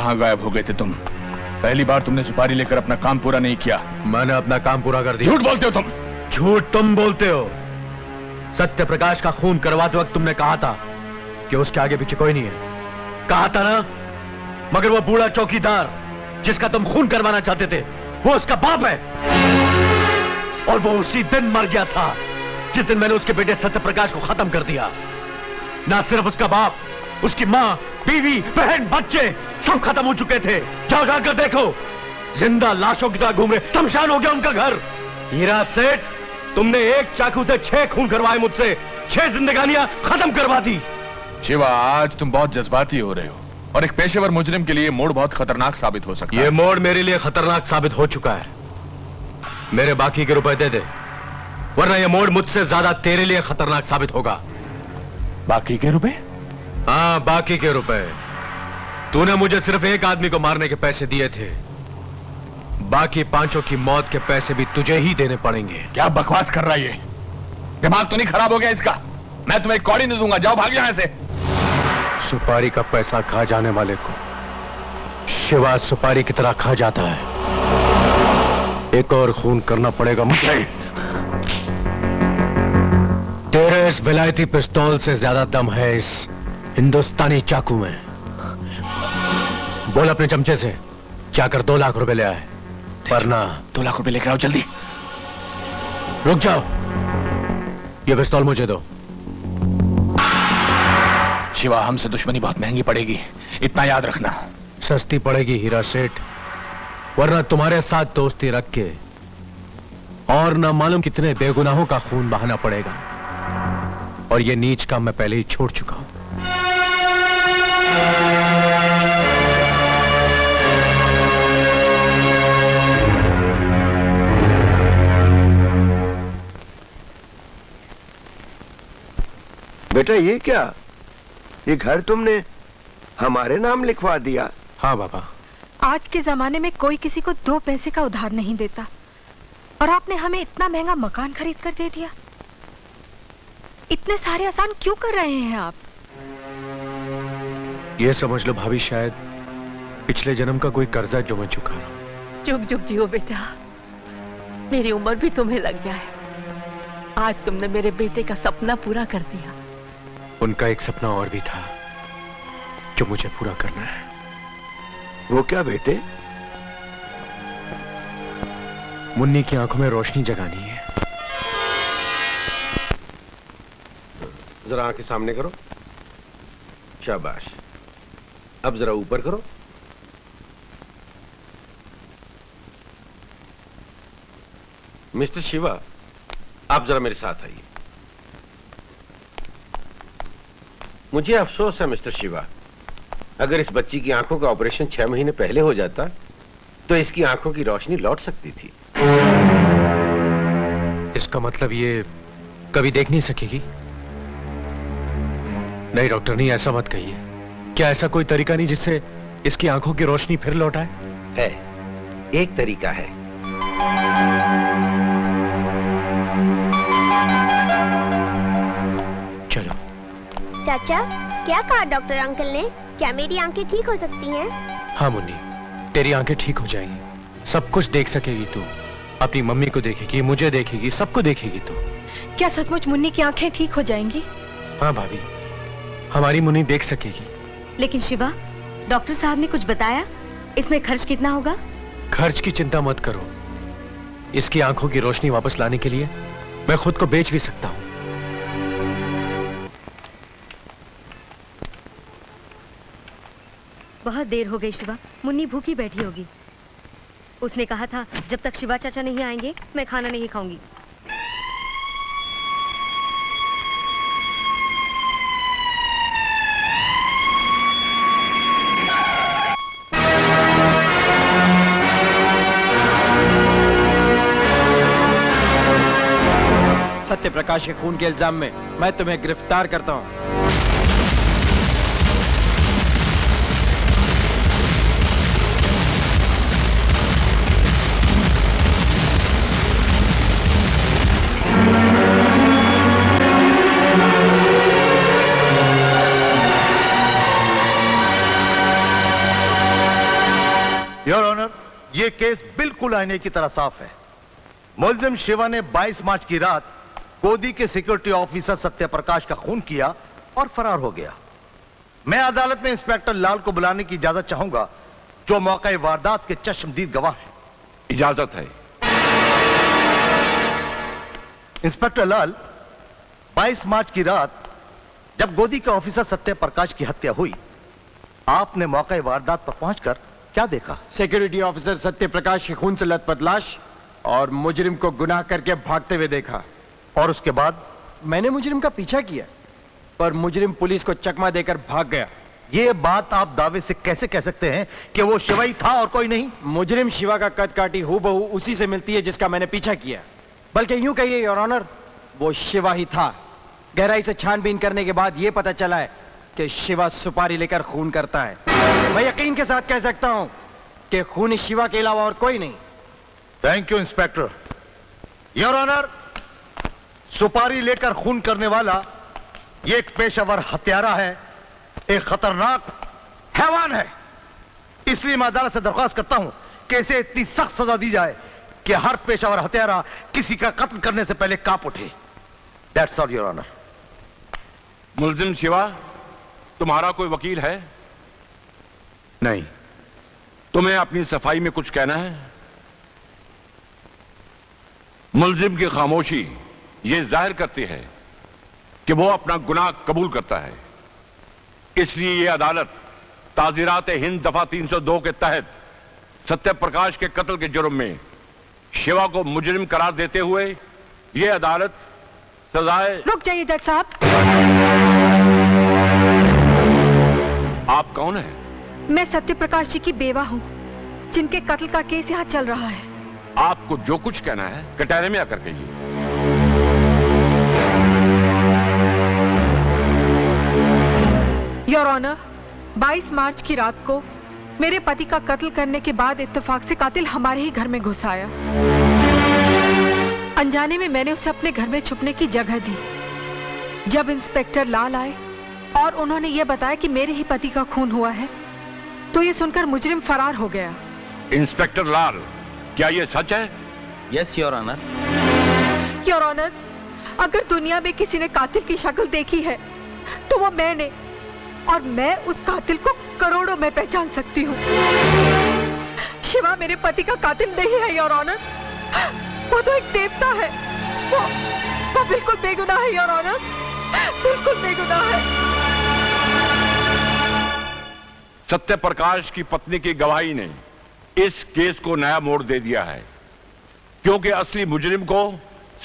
कहाँ गायब हो गए थे तुम? पहली बार तुमने सुपारी लेकर अपना काम पूरा नहीं किया। मैंने अपना काम पूरा कर दिया। झूठ बोलते हो तुम। झूठ तुम बोलते हो। सत्य प्रकाश का खून करवाते वक्त तुमने कहा था कि उसके आगे पीछे कोई नहीं है। कहा था ना? मगर वो बूढ़ा चौकीदार जिसका तुम खून करवाना चाहते थे, वो उसका बाप है। और वो उसी दिन मर गया था जिस दिन मैंने उसके बेटे सत्य प्रकाश को खत्म कर दिया। ना सिर्फ उसका बाप, उसकी माँ, बीवी, बहन, बच्चे सब खत्म हो चुके थे। जाओ जाकर देखो, जिंदा लाशों की तरह घूम रहे, शमशान हो गया उनका घर। हीरा सेठ, तुमने एक चाकू से 6 खून करवाए मुझसे, 6 जिंदगानियां खत्म करवा दी। शिवा, आज तुम बहुत जज्बाती हो रहे हो और एक पेशेवर मुजरिम के लिए मोड़ बहुत खतरनाक साबित हो सकता है। ये मोड़ मेरे लिए खतरनाक साबित हो चुका है। मेरे बाकी के रुपए दे दे, वरना ये मोड़ मुझसे ज्यादा तेरे लिए खतरनाक साबित होगा। बाकी के रुपए? हाँ, बाकी के रुपए। तूने मुझे सिर्फ एक आदमी को मारने के पैसे दिए थे, बाकी 5 की मौत के पैसे भी तुझे ही देने पड़ेंगे। क्या बकवास कर रहा है ये? दिमाग तो नहीं खराब हो गया इसका? मैं तुम्हें कौड़ी नहीं दूंगा, जाओ भाग यहां से। सुपारी का पैसा खा जाने वाले को शिवा सुपारी की तरह खा जाता है। एक और खून करना पड़ेगा मुझे। तेरे इस विलायती पिस्तौल से ज्यादा दम है इस हिंदुस्तानी चाकू में। बोल अपने चमचे से जाकर 2 लाख रुपए ले आए, वरना 2 लाख रुपए लेकर आओ जल्दी। रुक जाओ, ये पिस्तौल मुझे दो। शिवा, हमसे दुश्मनी बहुत महंगी पड़ेगी, इतना याद रखना। सस्ती पड़ेगी हीरा सेठ, वरना तुम्हारे साथ दोस्ती रख के और ना मालूम कितने बेगुनाहों का खून बहाना पड़ेगा। और ये नीच काम मैं पहले ही छोड़ चुका हूं। बेटा, ये क्या? ये घर तुमने हमारे नाम लिखवा दिया? हाँ बाबा। आज के जमाने में कोई किसी को 2 पैसे का उधार नहीं देता, और आपने हमें इतना महंगा मकान खरीद कर दे दिया। इतने सारे आसान क्यों कर रहे हैं आप? ये समझ लो भाभी, शायद पिछले जन्म का कोई कर्जा जो मैं चुका रहा हूं। जुग जुग जियो बेटा, मेरी उम्र भी तुम्हें लग जाए। आज तुमने मेरे बेटे का सपना पूरा कर दिया। उनका एक सपना और भी था जो मुझे पूरा करना है। वो क्या बेटे? मुन्नी की आंखों में रोशनी जगानी है। जरा आंखें सामने करो, शाबाश। अब जरा ऊपर करो। मिस्टर शिवा, आप जरा मेरे साथ आइए। मुझे अफसोस है मिस्टर शिवा, अगर इस बच्ची की आंखों का ऑपरेशन 6 महीने पहले हो जाता तो इसकी आंखों की रोशनी लौट सकती थी। इसका मतलब ये कभी देख नहीं सकेगी? नहीं डॉक्टर, नहीं, ऐसा मत कहिए। क्या ऐसा कोई तरीका नहीं जिससे इसकी आंखों की रोशनी फिर लौट आए? है, एक तरीका है। चलो। चाचा, क्या कहा डॉक्टर अंकल ने? क्या मेरी आंखें ठीक हो सकती हैं? हाँ मुन्नी, तेरी आंखें ठीक हो जाएंगी। सब कुछ देख सकेगी तू। अपनी मम्मी को देखेगी, मुझे देखेगी, सबको देखेगी तू। क्या सचमुच मुन्नी की आंखें ठीक हो जाएंगी? हाँ भाभी, हमारी मुन्नी देख सकेगी। लेकिन शिवा, डॉक्टर साहब ने कुछ बताया? इसमें खर्च कितना होगा? खर्च की चिंता मत करो। इसकी आंखों की रोशनी वापस लाने के लिए मैं खुद को बेच भी सकता हूँ। बहुत देर हो गई शिवा, मुन्नी भूखी बैठी होगी। उसने कहा था जब तक शिवा चाचा नहीं आएंगे मैं खाना नहीं खाऊंगी। सत्य प्रकाश के खून के इल्जाम में मैं तुम्हें गिरफ्तार करता हूं। योर ऑनर, ये केस बिल्कुल आईने की तरह साफ है। मुलजिम शिवा ने 22 मार्च की रात गोदी के सिक्योरिटी ऑफिसर सत्यप्रकाश का खून किया और फरार हो गया। मैं अदालत में इंस्पेक्टर लाल को बुलाने की इजाजत चाहूंगा, जो मौके वारदात के चश्मदीद गवाह हैं। इजाजत है। इंस्पेक्टर लाल, 22 मार्च की रात जब गोदी के ऑफिसर सत्यप्रकाश की हत्या हुई, आपने मौके वारदात पर पहुंचकर क्या देखा? सिक्योरिटी ऑफिसर सत्यप्रकाश के खून से लथपथ लाश और मुजरिम को गुनाह करके भागते हुए देखा। और उसके बाद? मैंने मुजरिम का पीछा किया, पर मुजरिम पुलिस को चकमा देकर भाग गया। ये बात आप दावे से कैसे कह सकते हैं कि वो शिवा ही था और कोई नहीं? मुजरिम शिवा का कद काठी हूबहू उसी से मिलती है जिसका मैंने पीछा किया। बल्कि यूं कहिए योर ऑनर, वो शिवा ही था। गहराई से छानबीन करने के बाद यह पता चला है कि शिवा सुपारी लेकर खून करता है। मैं यकीन के साथ कह सकता हूं कि खूनी शिवा के अलावा और कोई नहीं। Thank you inspector. Your honour, सुपारी लेकर खून करने वाला ये एक पेशेवर हत्यारा है, एक खतरनाक हैवान है। इसलिए मैं अदालत से दरख्वास्त करता हूं कि इसे इतनी सख्त सजा दी जाए कि हर पेशेवर हत्यारा किसी का कत्ल करने से पहले कांप उठे। That's all your honour. मुलजिम शिवा, तुम्हारा कोई वकील है? नहीं। तुम्हें अपनी सफाई में कुछ कहना है? मुलजिम की खामोशी यह जाहिर करती है कि वो अपना गुनाह कबूल करता है। इसलिए यह अदालत ताज़ीरात हिंद दफा 302 के तहत सत्यप्रकाश के कत्ल के जुर्म में शिवा को मुजरिम करार देते हुए यह अदालत सजाए। रुक जाइए जज साहब। आप कौन हैं? मैं सत्यप्रकाश जी की बेवा हूँ, जिनके कत्ल का केस यहाँ चल रहा है। आपको जो कुछ कहना है कटहरे में आकर कहिए। योर ऑनर, 22 मार्च की रात को मेरे पति का कत्ल करने के बाद इत्तेफाक से कातिल हमारे ही घर में घुस आया। अनजाने में मैंने उसे अपने घर में छुपने की जगह दी। जब इंस्पेक्टर लाल आए और उन्होंने ये बताया कि मेरे ही पति का खून हुआ है, तो ये सुनकर मुजरिम फरार हो गया। इंस्पेक्टर लाल, क्या ये सच है? Yes your honour. Your honour, अगर दुनिया में किसी ने कातिल की शक्ल देखी है तो वो मैंने, और मैं उस कातिल को करोड़ों में पहचान सकती हूँ। शिवा मेरे पति का कातिल नहीं है योर ऑनर, वो तो एक देवता है। वो बिल्कुल बेगुनाह है योर ऑनर, बिल्कुल बेगुनाह है। सत्यप्रकाश की पत्नी की गवाही ने इस केस को नया मोड़ दे दिया है, क्योंकि असली मुजरिम को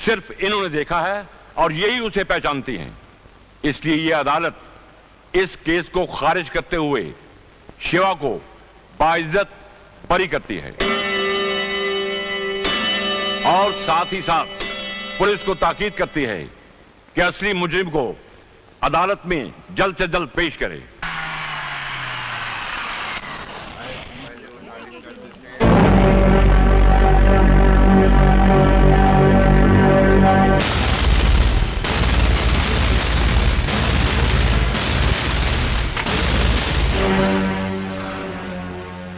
सिर्फ इन्होंने देखा है और यही उसे पहचानती हैं। इसलिए यह अदालत इस केस को खारिज करते हुए शिवा को बाइज्जत बरी करती है और साथ ही साथ पुलिस को ताकीद करती है कि असली मुजरिम को अदालत में जल्द से जल्द पेश करे।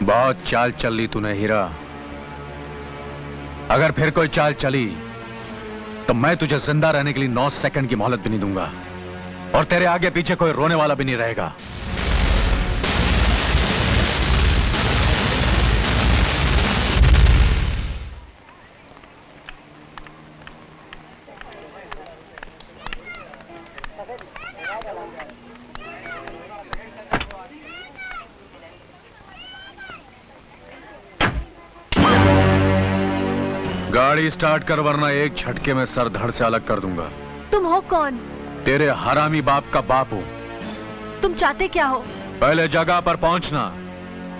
बहुत चाल चल ली तूने हीरा। अगर फिर कोई चाल चली तो मैं तुझे जिंदा रहने के लिए 9 सेकंड की मोहलत भी नहीं दूंगा, और तेरे आगे पीछे कोई रोने वाला भी नहीं रहेगा। गाड़ी स्टार्ट कर, वरना एक झटके में सर धड़ से अलग कर दूंगा। तुम हो कौन? तेरे हरामी बाप का बाप हूं। तुम चाहते क्या हो? पहले जगह पर पहुंचना,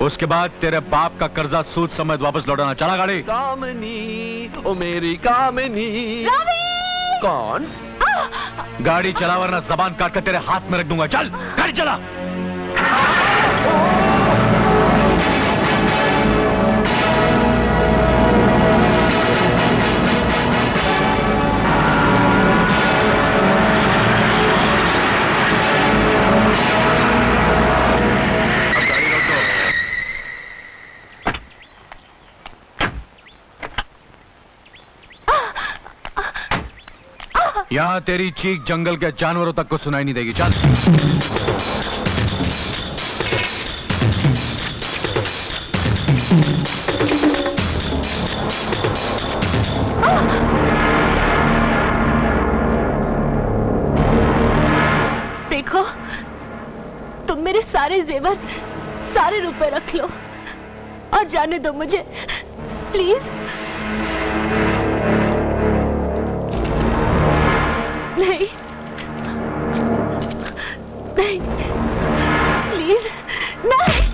उसके बाद तेरे बाप का कर्जा सूद समेत वापस लौटाना। चला गाड़ी। कामनी, ओ मेरी कामनी। रवि! कौन? गाड़ी चला, वरना जबान काट कर तेरे हाथ में रख दूंगा। चल गाड़ी चला। यहां तेरी चीख जंगल के जानवरों तक को सुनाई नहीं देगी। चल। देखो, तुम मेरे सारे जेवर, सारे रुपए रख लो और जाने दो मुझे, प्लीज। नहीं, नहीं, प्लीज, नहीं।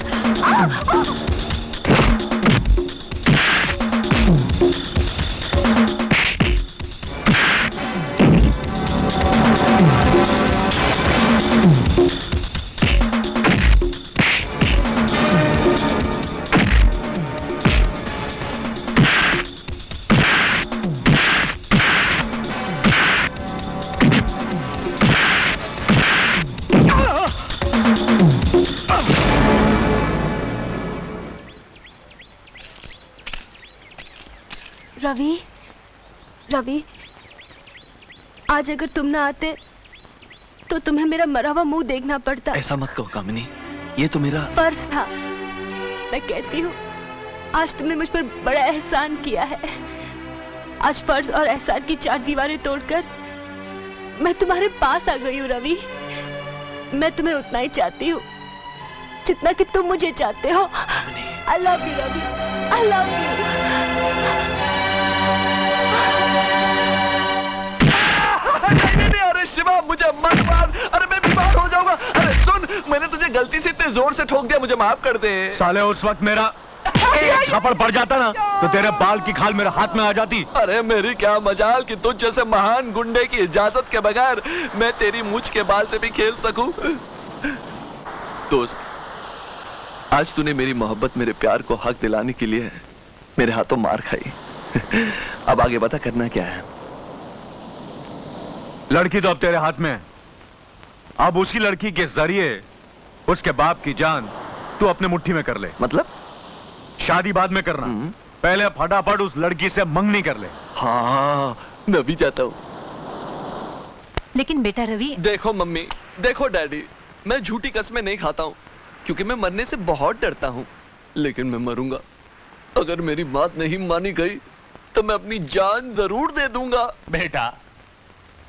रवि, रवि, आज अगर तुम ना आते तो तुम्हें मेरा मरा हुआ मुंह देखना पड़ता। ऐसा मत कहो कामिनी, ये तो मेरा फर्ज था। मैं कहती हूँ, आज तुमने मुझ पर बड़ा एहसान किया है। आज फर्ज और एहसान की 4 दीवारें तोड़कर मैं तुम्हारे पास आ गई हूँ रवि। मैं तुम्हें उतना ही चाहती हूँ जितना कि तुम मुझे चाहते हो। I love you Ravi, I love you। नहीं, अरे शिवा मुझे मत मार, अरे मैं बीमार हो जाऊंगा। अरे सुन, मैंने तुझे गलती से इतने जोर से ठोक दिया, मुझे माफ कर दे। साले उस वक्त मेरा एक थप्पड़ पड़ जाता ना तो तेरे बाल की खाल मेरे हाथ में आ जाती। अरे मेरी क्या मजाल कि तुझ जैसे महान गुंडे की इजाजत के बगैर मैं तेरी मूंछ के बाल से भी खेल सकूं। दोस्त, आज तूने मेरी मोहब्बत, मेरे प्यार को हक दिलाने के लिए मेरे हाथों मार खाई। अब आगे बता करना क्या है? लड़की तो अब तेरे हाथ में है। अब उसी लड़की के जरिए उसके बाप की जान तू अपने मुट्ठी में कर ले। मतलब? शादी बाद में करना, पहले फटाफट उस लड़की से मंगनी कर ले। हाँ, मैं भी चाहता हूँ। लेकिन बेटा रवि। देखो मम्मी, देखो डैडी, मैं झूठी कस्में नहीं खाता हूँ क्योंकि मैं मरने से बहुत डरता हूँ, लेकिन मैं मरूंगा। अगर मेरी बात नहीं मानी गई तो मैं अपनी जान जरूर दे दूंगा। बेटा,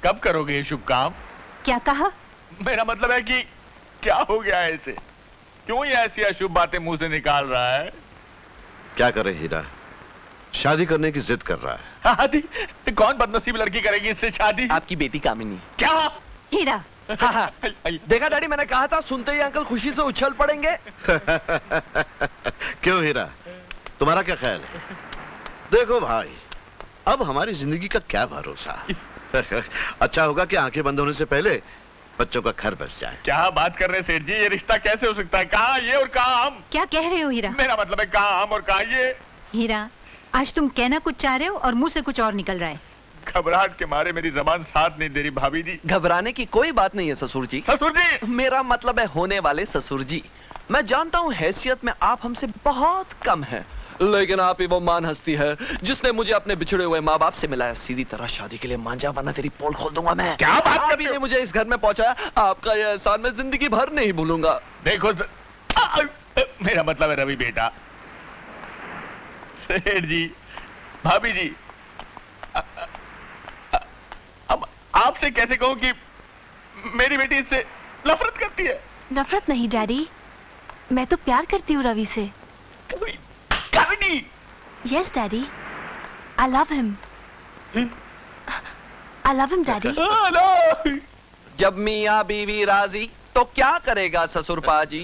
कब करोगे ये शुभ काम? क्या कहा? मेरा मतलब है कि क्या हो गया है इसे? क्यों ये ऐसी अशुभ बातें मुंह से निकाल रहा है? क्या करे हीरा, शादी करने की जिद कर रहा है। आदि, कौन बदनसीब लड़की करेगी इससे शादी? आपकी बेटी कामिनी। क्या? हीरा। हाँ, देखा डैडी, मैंने कहा था, सुनते ही अंकल खुशी से उछल पड़ेंगे। क्यों हीरा, तुम्हारा क्या ख्याल है? देखो भाई, अब हमारी जिंदगी का क्या भरोसा। अच्छा होगा कि आंखें बंद होने से पहले बच्चों का घर बस जाए। क्या बात कर रहे हैं सेठ जी, ये रिश्ता कैसे हो सकता है? कहाँ ये और कहाँ हम? क्या कह रहे हो हीरा? मेरा मतलब है कहाँ हम और कहाँ ये? हीरा, आज तुम कहना कुछ चाह रहे हो और मुंह से कुछ और निकल रहा है। घबराहट के मारे मेरी जबान साथ नहीं दे रही भाभी जी। घबराने की कोई बात नहीं है ससुर जी। ससुर जी? मेरा मतलब है होने वाले ससुर जी। मैं जानता हूँ हैसियत में आप हमसे बहुत कम हैं, लेकिन आप ही वो मान हस्ती है जिसने मुझे अपने बिछड़े हुए माँ बाप से मिलाया। सीधी तरह शादी के लिए मांझा, वरना तेरी पोल खोल दूंगा मैं। क्या बात कर रही है? मुझे इस घर में पहुंचाया, आपका यह एहसान मैं जिंदगी भर नहीं भूलूंगा। देखो मेरा मतलब है रवि बेटा, सेठ जी, भाभी जी, अब आपसे कैसे कहूं कि मेरी बेटी इससे नफरत करती है? नफरत नहीं डैडी, मैं तो प्यार करती हूँ रवि से। कामिनी। Yes, Daddy. I love him. I love him, Daddy. जब मियाँ बीवी राजी तो क्या करेगा ससुर पाजी?